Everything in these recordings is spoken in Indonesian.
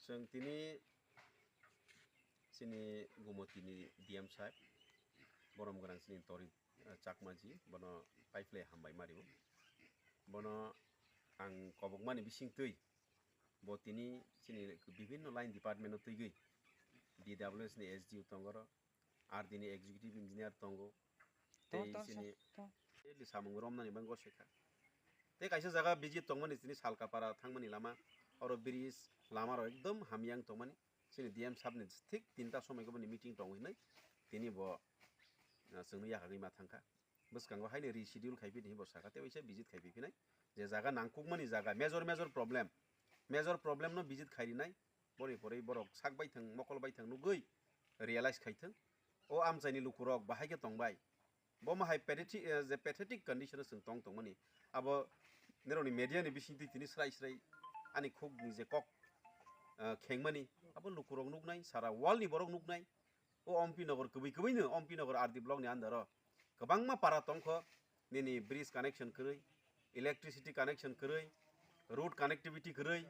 जों दिनै sini gumotini diam sahib borom gorang sini tori chakmaji bono paifle hambai maribo bono ang kobok mani bising tui bo tini sini bibhinno line department no tui gei DWS ni SDU tongoro ar dini executive engineer tongo tei sini li samung rom nani bango shekha te kaisa jaga visit tongmani sini salkapara thangmani lama oro bridge lama ro ekdom hamyang tongmani sini DM sabni thik tinta somai gobani meeting tongoi nai tini bo sungni yakagui ma thangka boskango haine reschedule khaipi ni bo saka te oisa visit khaipi pinai je jaga nangkukmani jaga major problem no visit khairi nai bori porei borok sakbai thang mokolbai thang nugui realize khaithang o amchaini lukurok bahaike tongbai bo ma hai pathetic condition sung tongmani abo neroni media ni bisingti tini srai ani khuk ni je kok khengmani abo lukurok nugnai sara wall ni borok nugnai o ompi nogor kubai no ompi nogor RD block ni andaro kabangma para tongkho nini bridge connection kroi electricity connection kroi road connectivity kroi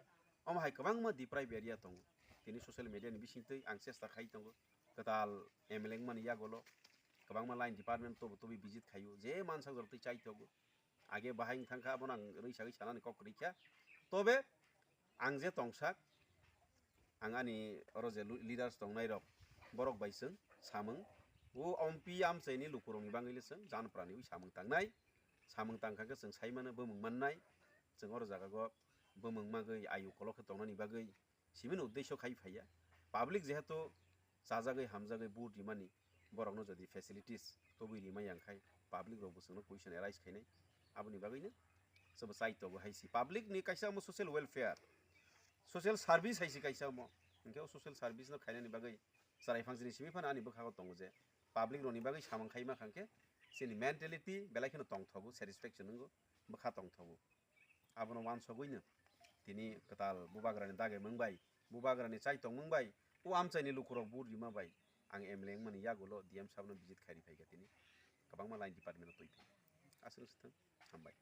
om hai kabangma di private area tongo tini social media ni bisingtei ang chesta khai tongo katal MLA mani yagolo kabangma line department to bi visit khayu je mansa gortei chai togo age bahai thangkha bonang reisagi sanani kok rikha tobe ang je tongsak angani oroje leaders tongnai rok borok baisung samung o ompi amchaini lukurongni bangile sung janprani ui samung tangnai samung tangkha sung saimano bomung mannai sung oro jaga go bomung magoi ayu kolok tongnani bagoi simin uddesho khai phaiya public jehetu sajagoi hamjagoi boot rimani borokno jodi facilities tobui rimai angkhai public rok busungno question arise khainai aboni bagoi sobo chai togo haisi public ni kaisa mo social welfare social service haisi kaisa mo ingke social service no khainani bagoi sarai phangjini simi phana ani bokhago tongo je public roni bagoi samang khaima khangke sini mentality belai kheno tongthogo satisfaction ngo bokha tongthogo abono wansogoino tini katal bubagrani dage mungbai bubagrani chai tong mungbai o amchaini lukurok bur rima bai ang MLA mani yagolo DM sabno visit khairi phaiga tini kabangma line department toipi asung sithang hambai